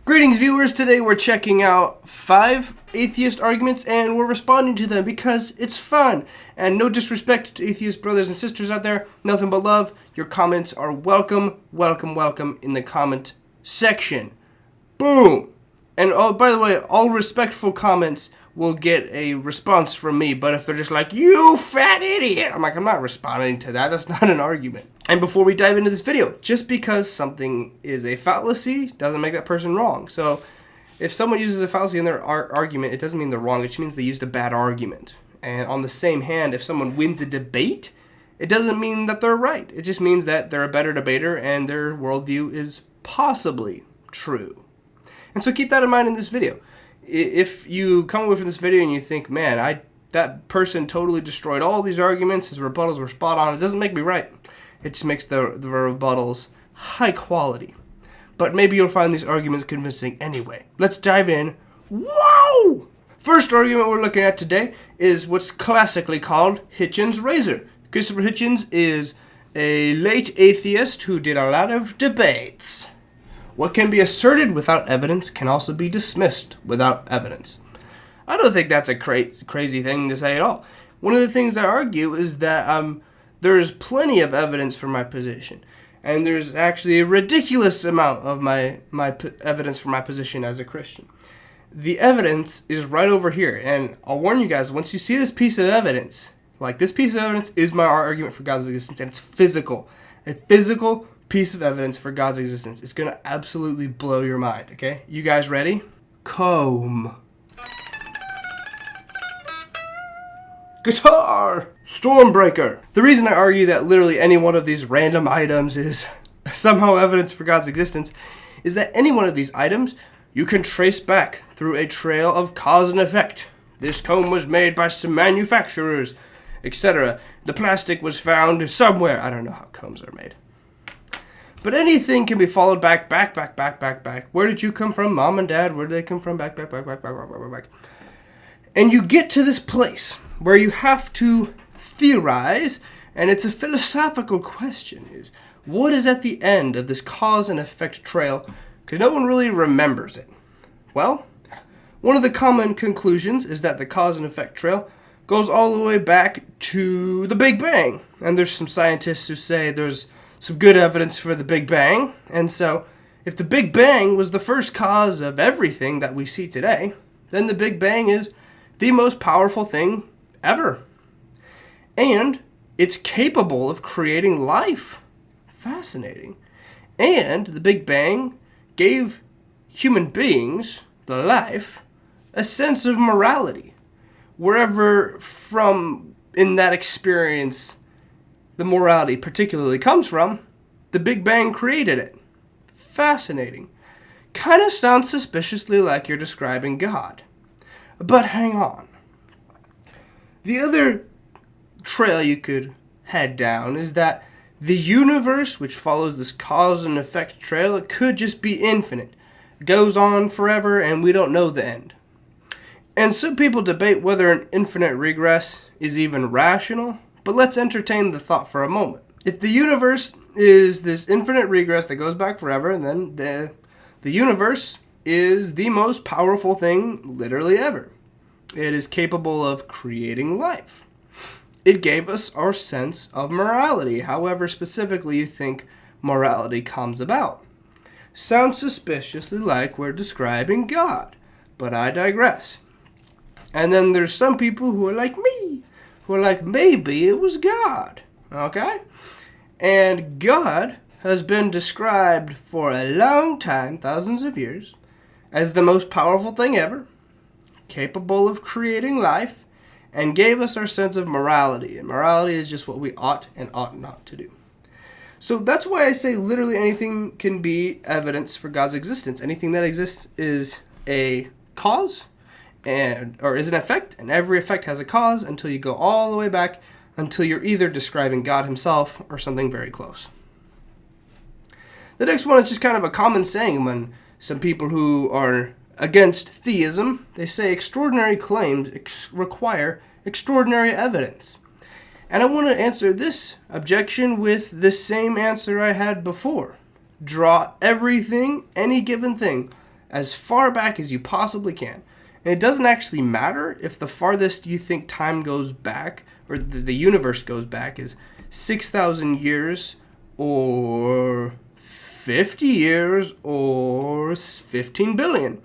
Greetings, viewers. Today we're checking out 5 atheist arguments and we're responding to them because it's fun. And no disrespect to atheist brothers and sisters out there, nothing but love. Your comments are welcome, welcome, welcome in the comment section. Boom! And oh, by the way, all respectful comments will get a response from me, but if they're just like, you fat idiot, I'm like, I'm not responding to that. That's not an argument. And before we dive into this video, just because something is a fallacy doesn't make that person wrong. So if someone uses a fallacy in their argument, it doesn't mean they're wrong. It just means they used a bad argument. And on the same hand, if someone wins a debate, it doesn't mean that they're right. It just means that they're a better debater and their worldview is possibly true. And so keep that in mind in this video. If you come away from this video and you think, man, that person totally destroyed all these arguments, his rebuttals were spot on, it doesn't make me right. It just makes the rebuttals high quality. But maybe you'll find these arguments convincing anyway. Let's dive in. Wow! First argument we're looking at today is what's classically called Hitchen's razor. Christopher Hitchens is a late atheist who did a lot of debates. What can be asserted without evidence can also be dismissed without evidence. I don't think that's a crazy thing to say at all. One of the things I argue is that there is plenty of evidence for my position. And there's actually a ridiculous amount of my evidence for my position as a Christian. The evidence is right over here. And I'll warn you guys, once you see this piece of evidence, like this piece of evidence is my argument for God's existence, and it's physical. A physical piece of evidence for God's existence. It's going to absolutely blow your mind, okay? You guys ready? Comb. Guitar. Stormbreaker. The reason I argue that literally any one of these random items is somehow evidence for God's existence is that any one of these items you can trace back through a trail of cause and effect. This comb was made by some manufacturers, etc. The plastic was found somewhere. I don't know how combs are made. But anything can be followed back. Where did you come from, mom and dad? Where did they come from? Back. And you get to this place where you have to theorize, and it's a philosophical question, is what is at the end of this cause and effect trail? Because no one really remembers it. Well, one of the common conclusions is that the cause and effect trail goes all the way back to the Big Bang. And there's some scientists who say there's some good evidence for the Big Bang. And so, if the Big Bang was the first cause of everything that we see today, then the Big Bang is the most powerful thing ever. And it's capable of creating life. Fascinating. And the Big Bang gave human beings, the life, a sense of morality. Wherever from in that experience the morality particularly comes from, the Big Bang created it. Fascinating. Kind of sounds suspiciously like you're describing God. But hang on. The other trail you could head down is that the universe, which follows this cause and effect trail, it could just be infinite. It goes on forever and we don't know the end. And some people debate whether an infinite regress is even rational. But let's entertain the thought for a moment. If the universe is this infinite regress that goes back forever, then the universe is the most powerful thing literally ever. It is capable of creating life. It gave us our sense of morality, however specifically you think morality comes about. Sounds suspiciously like we're describing God, but I digress. And then there's some people who are like me, who are like, maybe it was God, okay? And God has been described for a long time, thousands of years, as the most powerful thing ever, capable of creating life, and gave us our sense of morality. And morality is just what we ought and ought not to do. So that's why I say literally anything can be evidence for God's existence. Anything that exists is a cause, or is an effect, and every effect has a cause until you go all the way back until you're either describing God himself or something very close. The next one is just kind of a common saying when some people who are against theism, they say extraordinary claims require extraordinary evidence. And I want to answer this objection with the same answer I had before. Draw everything, any given thing, as far back as you possibly can. And it doesn't actually matter if the farthest you think time goes back, or the universe goes back, is 6,000 years, or 50 years, or 15 billion.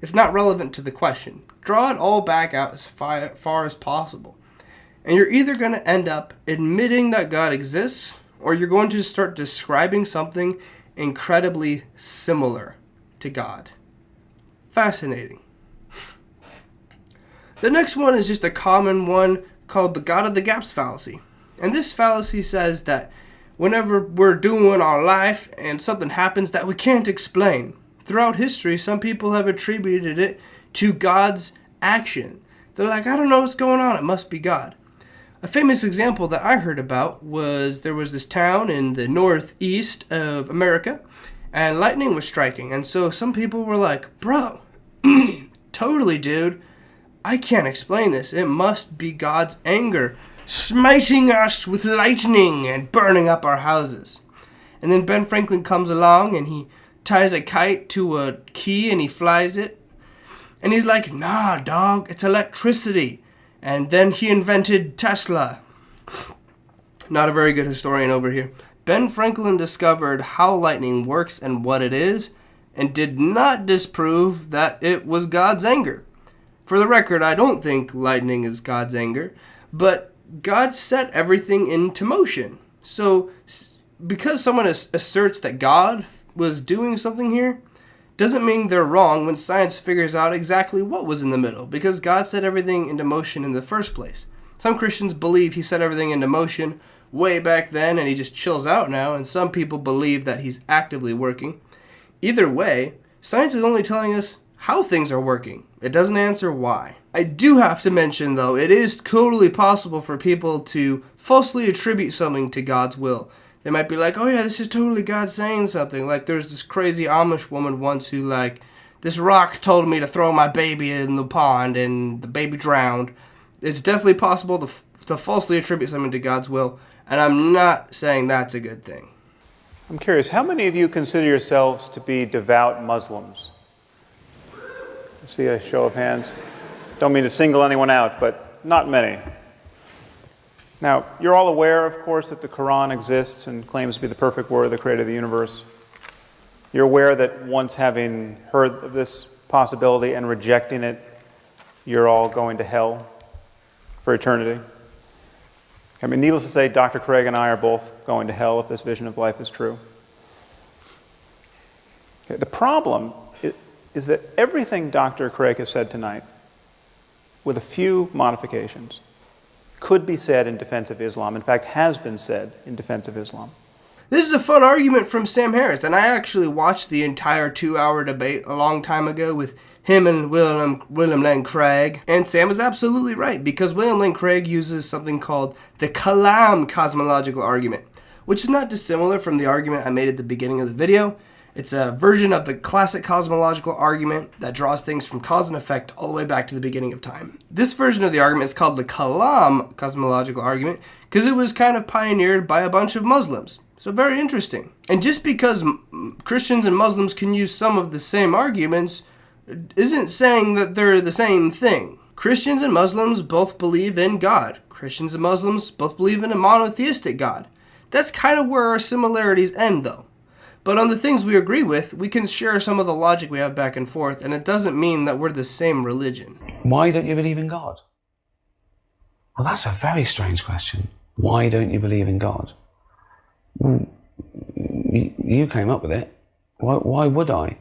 It's not relevant to the question. Draw it all back out as far as possible. And you're either going to end up admitting that God exists, or you're going to start describing something incredibly similar to God. Fascinating. The next one is just a common one called the God of the Gaps fallacy. And this fallacy says that whenever we're doing our life and something happens that we can't explain, throughout history, some people have attributed it to God's action. They're like, I don't know what's going on, it must be God. A famous example that I heard about was there was this town in the northeast of America, and lightning was striking. And so some people were like, bro, totally, dude, I can't explain this. It must be God's anger, smiting us with lightning and burning up our houses. And then Ben Franklin comes along and he ties a kite to a key and he flies it. And he's like, nah, dog, it's electricity. And then he invented Tesla. Not a very good historian over here. Ben Franklin discovered how lightning works and what it is, and did not disprove that it was God's anger. For the record, I don't think lightning is God's anger, but God set everything into motion. So, because someone asserts that God was doing something here, doesn't mean they're wrong when science figures out exactly what was in the middle, because God set everything into motion in the first place. Some Christians believe he set everything into motion way back then and he just chills out now, and some people believe that he's actively working. Either way, science is only telling us how things are working. It doesn't answer why. I do have to mention, though, it is totally possible for people to falsely attribute something to God's will. They might be like, oh yeah, this is totally God saying something. Like there's this crazy Amish woman once who this rock told me to throw my baby in the pond and the baby drowned. It's definitely possible to falsely attribute something to God's will, and I'm not saying that's a good thing. I'm curious, how many of you consider yourselves to be devout Muslims? I see a show of hands. Don't mean to single anyone out, but not many. Now, you're all aware, of course, that the Quran exists and claims to be the perfect word of the creator of the universe. You're aware that once having heard of this possibility and rejecting it, you're all going to hell for eternity. I mean, needless to say, Dr. Craig and I are both going to hell if this vision of life is true. Okay, the problem is that everything Dr. Craig has said tonight, with a few modifications, could be said in defense of Islam. In fact, has been said in defense of Islam. This is a fun argument from Sam Harris, and I actually watched the entire 2-hour debate a long time ago with him and William Lane Craig. And Sam is absolutely right, because William Lane Craig uses something called the Kalam cosmological argument, which is not dissimilar from the argument I made at the beginning of the video. It's a version of the classic cosmological argument that draws things from cause and effect all the way back to the beginning of time. This version of the argument is called the Kalam cosmological argument because it was kind of pioneered by a bunch of Muslims. So very interesting. And just because Christians and Muslims can use some of the same arguments isn't saying that they're the same thing. Christians and Muslims both believe in God. Christians and Muslims both believe in a monotheistic God. That's kind of where our similarities end, though. But on the things we agree with, we can share some of the logic we have back and forth, and it doesn't mean that we're the same religion. Why don't you believe in God? Well, that's a very strange question. Why don't you believe in God? Well, you came up with it. Why would I?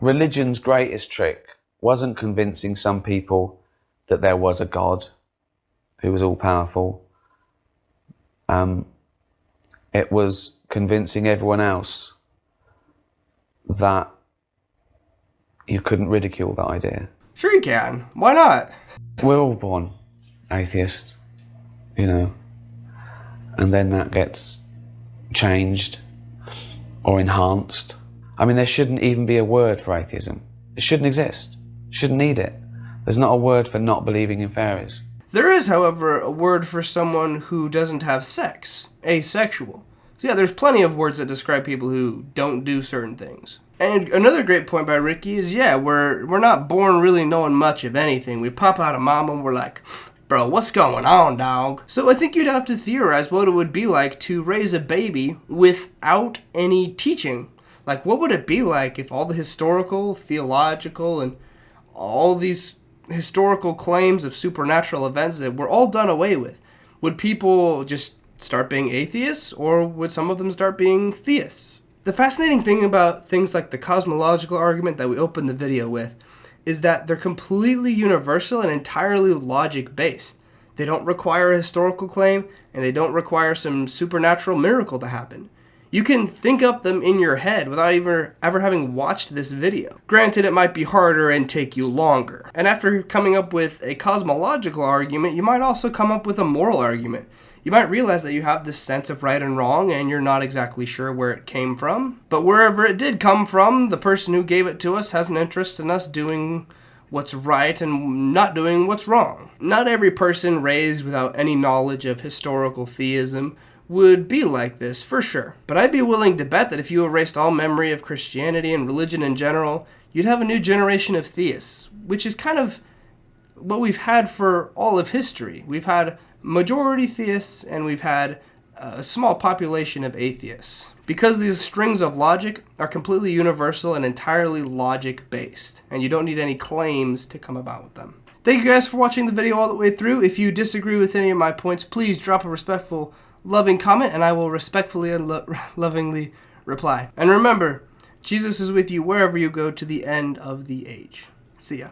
Religion's greatest trick wasn't convincing some people that there was a God who was all-powerful. It was convincing everyone else that you couldn't ridicule that idea. Sure you can. Why not? We're all born atheist, and then that gets changed or enhanced. I mean, there shouldn't even be a word for atheism. It shouldn't exist. Shouldn't need it. There's not a word for not believing in fairies. There is, however, a word for someone who doesn't have sex. Asexual. So yeah, there's plenty of words that describe people who don't do certain things. And another great point by Ricky is, yeah, we're not born really knowing much of anything. We pop out of mom and we're like, bro, what's going on, dog? So I think you'd have to theorize what it would be like to raise a baby without any teaching. Like, what would it be like if all the historical, theological, and all these historical claims of supernatural events that were all done away with? Would people just start being atheists, or would some of them start being theists? The fascinating thing about things like the cosmological argument that we opened the video with is that they're completely universal and entirely logic-based. They don't require a historical claim, and they don't require some supernatural miracle to happen. You can think up them in your head without ever having watched this video. Granted, it might be harder and take you longer. And after coming up with a cosmological argument, you might also come up with a moral argument. You might realize that you have this sense of right and wrong, and you're not exactly sure where it came from. But wherever it did come from, the person who gave it to us has an interest in us doing what's right and not doing what's wrong. Not every person raised without any knowledge of historical theism would be like this, for sure. But I'd be willing to bet that if you erased all memory of Christianity and religion in general, you'd have a new generation of theists, which is kind of what we've had for all of history. We've had majority theists, and we've had a small population of atheists. Because these strings of logic are completely universal and entirely logic-based, and you don't need any claims to come about with them. Thank you guys for watching the video all the way through. If you disagree with any of my points, please drop a respectful, loving comment, and I will respectfully and lovingly reply. And remember, Jesus is with you wherever you go to the end of the age. See ya.